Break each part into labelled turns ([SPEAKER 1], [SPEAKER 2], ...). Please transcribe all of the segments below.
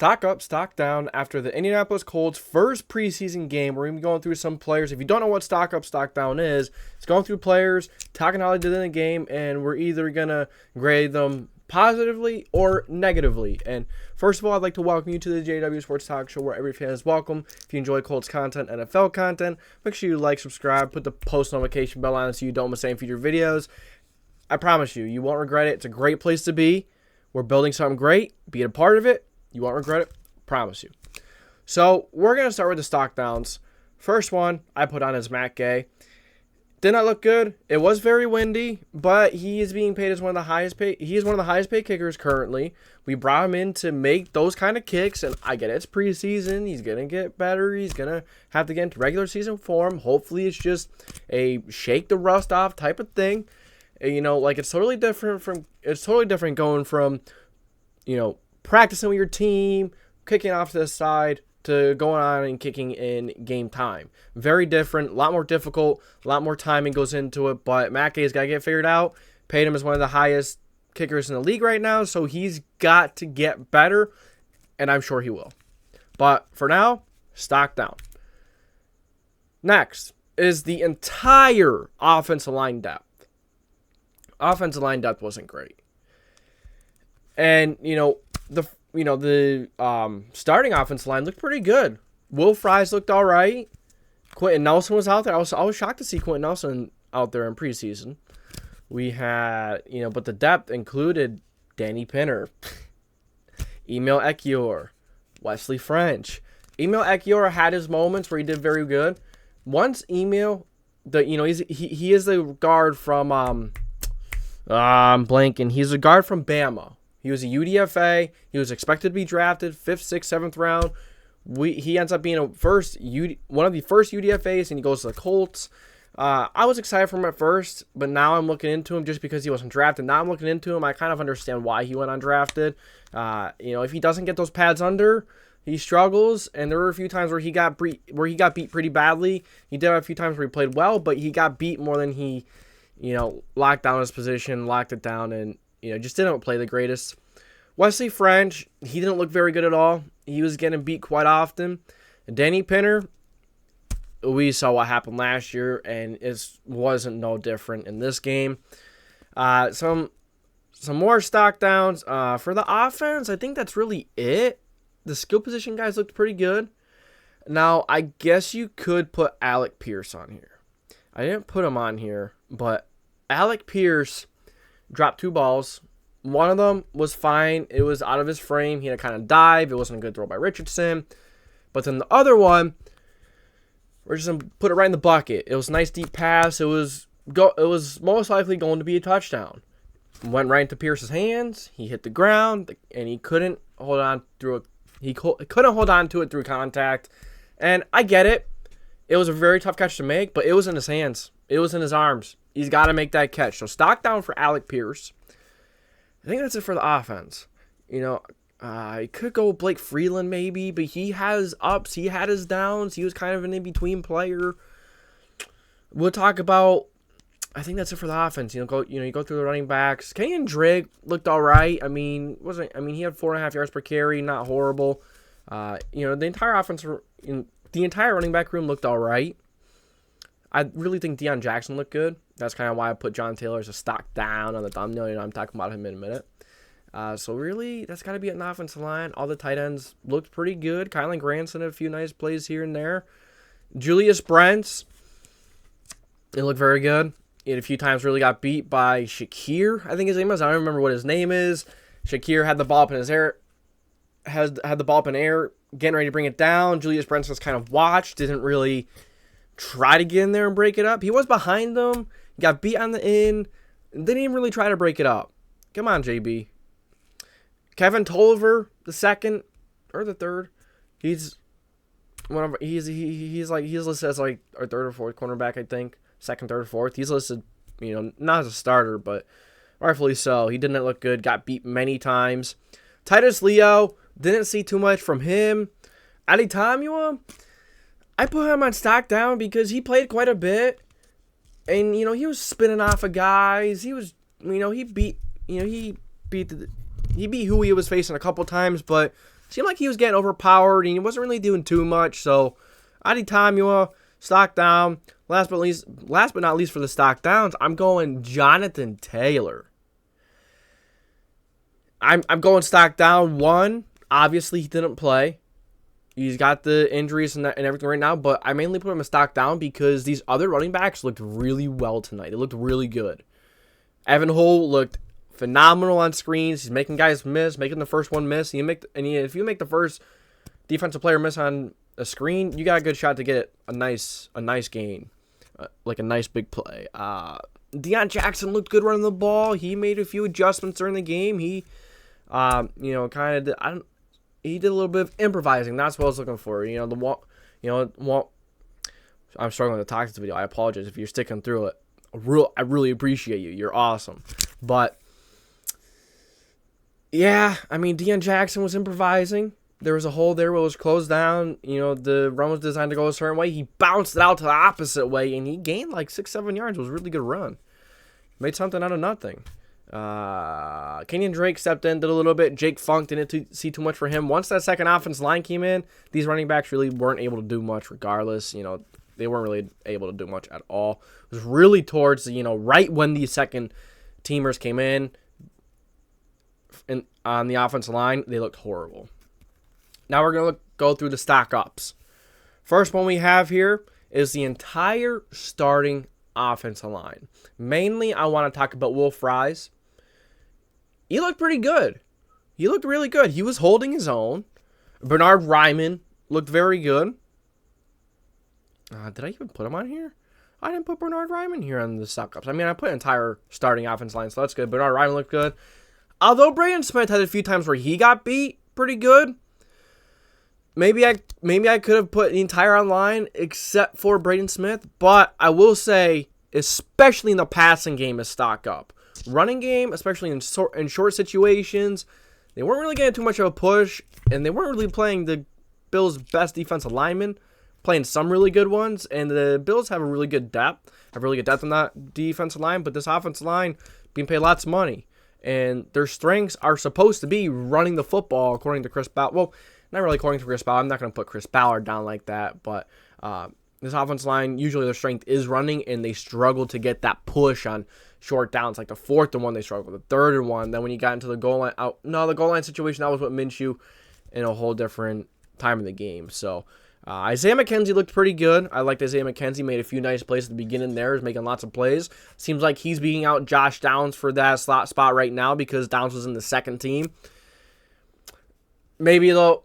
[SPEAKER 1] stock up, stock down after the Indianapolis Colts first preseason game. We're going to be going through some players. If you don't know what stock up, stock down is, it's going through players, talking how they did in the game, and we're either going to grade them positively or negatively. And first of all, I'd like to welcome you to the JDW Sports Talk Show, where every fan is welcome. If you enjoy Colts content, NFL content, make sure you like, subscribe, put the post notification bell on so you don't miss any future videos. I promise you, you won't regret it. It's a great place to be. We're building something great. Be a part of it. You won't regret it. Promise you. So we're going to start with the stock downs. First one I put on is Matt Gay. Did not look good. It was very windy, but he is being paid as one of the highest paid. He is one of the highest paid kickers currently. We brought him in to make those kind of kicks, and I get it. It's preseason. He's going to get better. He's going to have to get into regular season form. Hopefully it's just a shake the rust off type of thing. You know, like it's totally different going from, you know, practicing with your team, kicking off to the side, to going on and kicking in game time. Very different, a lot more difficult, a lot more timing goes into it, but Matt Gay's got to get figured out. Paid him as one of the highest kickers in the league right now, so he's got to get better, and I'm sure he will. But for now, stock down. Next is the entire offensive line depth. Offensive line depth wasn't great. And, the starting offensive line looked pretty good. Will Fries looked all right. Quentin Nelson was out there. I was shocked to see Quentin Nelson out there in preseason. We had, but the depth included Danny Pinner, Emil Ekiyor, Wesley French. Emil Ekiyor had his moments where he did very good. Once Emil, he is the guard from I'm blanking. He's a guard from Bama. He was a UDFA. He was expected to be drafted 5th, 6th, 7th round. He ends up being one of the first UDFAs, and he goes to the Colts. I was excited for him at first, but now I'm looking into him just because he wasn't drafted. Now I'm looking into him. I kind of understand why he went undrafted. If he doesn't get those pads under, he struggles. And there were a few times where he got beat pretty badly. He did have a few times where he played well, but he got beat more than he, locked down his position, locked it down, and just didn't play the greatest. Wesley French, he didn't look very good at all. He was getting beat quite often. Danny Pinner, we saw what happened last year, and it wasn't no different in this game. Some more stock downs. For the offense, I think that's really it. The skill position guys looked pretty good. Now, I guess you could put Alec Pierce on here. I didn't put him on here, but Alec Pierce dropped 2 balls. One of them was fine. It was out of his frame. He had to kind of dive. It wasn't a good throw by Richardson. But then the other one, Richardson put it right in the bucket. It was a nice deep pass. It was most likely going to be a touchdown. Went right into Pierce's hands. He hit the ground, and he couldn't hold on through it. He couldn't hold on to it through contact. And I get it. It was a very tough catch to make, but it was in his hands. It was in his arms. He's got to make that catch. So stock down for Alec Pierce. I think that's it for the offense. I could go Blake Freeland maybe, but he has ups. He had his downs. He was kind of an in-between player. We'll talk about, I think that's it for the offense. You go through the running backs. Kenyon Drake looked all right. He had 4.5 yards per carry, not horrible. The entire offense, the entire running back room looked all right. I really think Deion Jackson looked good. That's kind of why I put John Taylor as a stock down on the thumbnail. I'm talking about him in a minute. So really, that's got to be an offensive line. All the tight ends looked pretty good. Kylan Granson had a few nice plays here and there. Julius Brents, it looked very good. He had a few times really got beat by Shakir, I think his name is. I don't remember what his name is. Shakir had the ball up in his air, had the ball up in air, getting ready to bring it down. Julius Brents was kind of watched, didn't really try to get in there and break it up. He was behind them. He got beat on the end. Didn't even really try to break it up. Come on, JB. Kevin Tolliver, the second or the third. He's listed as like our third or fourth cornerback, I think. Second, third, or fourth. He's listed, not as a starter, but rightfully so. He didn't look good. Got beat many times. Titus Leo, didn't see too much from him. Ali Tamua, I put him on stock down because he played quite a bit. And, he was spinning off of guys. He was, he beat who he was facing a couple times, but seemed like he was getting overpowered and he wasn't really doing too much. So, Adetomiwa, stock down. Last but not least for the stock downs, I'm going Jonathan Taylor. I'm going stock down. One, obviously he didn't play. He's got the injuries and everything right now, but I mainly put him a stock down because these other running backs looked really well tonight. They looked really good. Evan Hull looked phenomenal on screens. He's making guys miss, making the first one miss. If you make the first defensive player miss on a screen, you got a good shot to get a nice gain, like a nice big play. Deion Jackson looked good running the ball. He made a few adjustments during the game. He, he did a little bit of improvising. That's what I was looking for. I'm struggling to talk this video. I apologize if you're sticking through it. I really appreciate you. You're awesome. But, yeah, I mean, Deion Jackson was improvising. There was a hole there where it was closed down. The run was designed to go a certain way. He bounced it out to the opposite way, and he gained like 6-7 yards. It was a really good run. Made something out of nothing. Kenyon Drake stepped in, did a little bit. Jake Funk didn't see too much for him. Once that second offense line came in, these running backs really weren't able to do much regardless. They weren't really able to do much at all. It was really towards, right when the second teamers came in and on the offensive line, they looked horrible. Now we're going to go through the stock ups. First one we have here is the entire starting offensive line. Mainly, I want to talk about Will Fries. He looked pretty good. He looked really good. He was holding his own. Bernard Ryman looked very good. Did I even put him on here? I didn't put Bernard Ryman here on the stock ups. I mean, I put entire starting offense line, so that's good. Bernard Ryman looked good. Although Braden Smith had a few times where he got beat pretty good. Maybe I could have put the entire online except for Braden Smith, but I will say, especially in the passing game, is stock up. Running game, especially in short situations, they weren't really getting too much of a push, and they weren't really playing the Bills' best defensive linemen, playing some really good ones, and the Bills have really good depth in that defensive line, but this offensive line being paid lots of money, and their strengths are supposed to be running the football, according to Chris Ballard. Well, not really according to Chris Ballard. I'm not going to put Chris Ballard down like that, but this offensive line, usually their strength is running, and they struggle to get that push on short downs. Like the 4th and 1, they struggled. The 3rd and 1, then when you got into the goal line, the goal line situation, that was what Minshew in a whole different time of the game. So Isaiah McKenzie looked pretty good. I liked Isaiah McKenzie. Made a few nice plays at the beginning there. He's making lots of plays. Seems like he's beating out Josh Downs for that slot spot right now because Downs was in the second team. Maybe they'll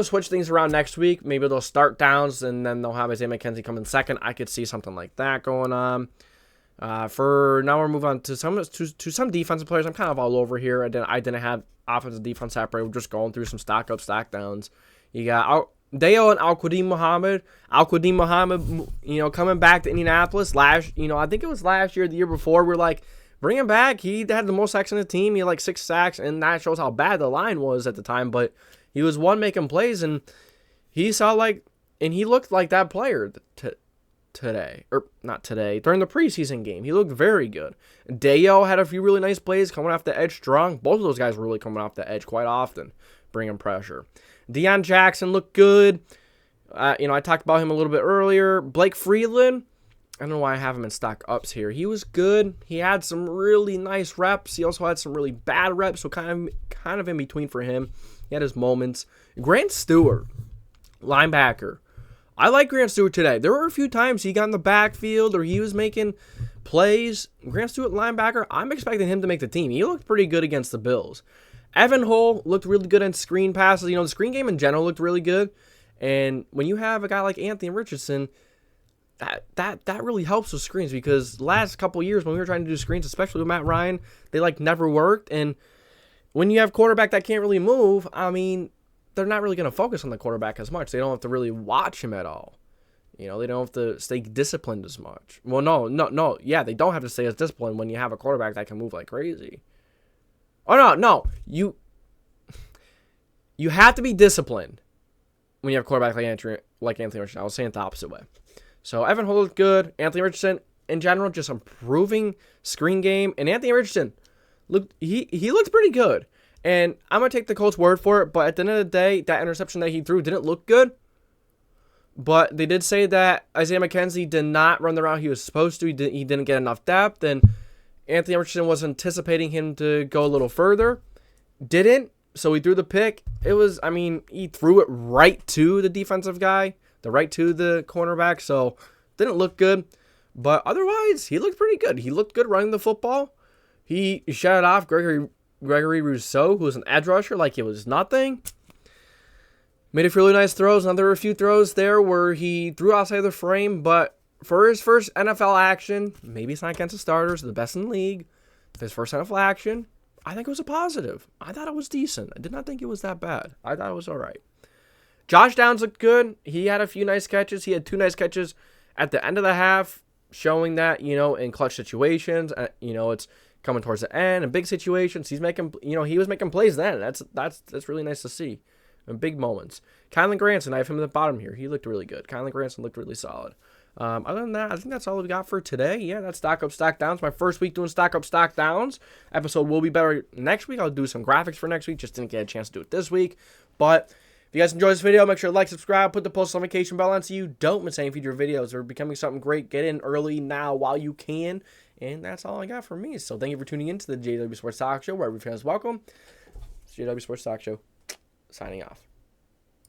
[SPEAKER 1] switch things around next week. Maybe they'll start Downs and then they'll have Isaiah McKenzie come in second. I could see something like that going on. For now, we'll move on to some defensive players. I'm kind of all over here. I didn't have offensive defense separate. We're just going through some stock up, stock downs. You got Deo and Al-Quadin Muhammad. Al-Quadin Muhammad, coming back to Indianapolis I think it was last year, the year before. We're like, bring him back. He had the most sacks in the team. He had like 6 sacks, and that shows how bad the line was at the time. But he was making plays, and he looked like that player today, or not today, during the preseason game. He looked very good. Deo had a few really nice plays coming off the edge strong. Both of those guys were really coming off the edge quite often, bringing pressure. Deion Jackson looked good. I talked about him a little bit earlier. Blake Freeland, I don't know why I have him in stock ups here. He was good. He had some really nice reps. He also had some really bad reps, so kind of in between for him. He had his moments. Grant Stewart, linebacker. I like Grant Stewart today. There were a few times he got in the backfield or he was making plays. Grant Stewart, linebacker, I'm expecting him to make the team. He looked pretty good against the Bills. Evan Hull looked really good on screen passes. The screen game in general looked really good. And when you have a guy like Anthony Richardson, that really helps with screens, because the last couple of years when we were trying to do screens, especially with Matt Ryan, they never worked. And when you have quarterback that can't really move, I mean, they're not really going to focus on the quarterback as much. They don't have to really watch him at all. They don't have to stay disciplined as much. Well, no. Yeah, they don't have to stay as disciplined when you have a quarterback that can move like crazy. Oh, no. You have to be disciplined when you have a quarterback like Anthony Richardson. I was saying it the opposite way. So Evan Hull looked good. Anthony Richardson, in general, just improving screen game. And Anthony Richardson, he looked pretty good. And I'm going to take the Colts' word for it, but at the end of the day, that interception that he threw didn't look good. But they did say that Isaiah McKenzie did not run the route he was supposed to. He didn't get enough depth, and Anthony Richardson was anticipating him to go a little further. Didn't, so he threw the pick. He threw it right to the defensive guy, right to the cornerback, so didn't look good. But otherwise, he looked pretty good. He looked good running the football. He shut off Gregory Rousseau, who was an edge rusher, like it was nothing. Made a few really nice throws. Now, there were a few throws there where he threw outside the frame, but for his first NFL action, maybe it's not against the starters, the best in the league, his first NFL action, I think it was a positive. I thought it was decent. I did not think it was that bad. I thought it was all right. Josh Downs looked good. He had a few nice catches. He had 2 nice catches at the end of the half, showing that, in clutch situations, it's coming towards the end, in big situations, he was making plays then. That's really nice to see. In big moments. Kylan Granson, I have him at the bottom here. He looked really good. Kylan Granson looked really solid. Other than that, I think that's all we've got for today. Yeah, that's Stock Up, Stock Downs. My first week doing Stock Up, Stock Downs. Episode will be better next week. I'll do some graphics for next week. Just didn't get a chance to do it this week. But if you guys enjoyed this video, make sure to like, subscribe, put the post notification bell on so you don't miss any future videos. They're becoming something great. Get in early now while you can. And that's all I got for me. So thank you for tuning in to the JDW Sports Talk Show, where every fan is welcome. It's JDW Sports Talk Show. Signing off.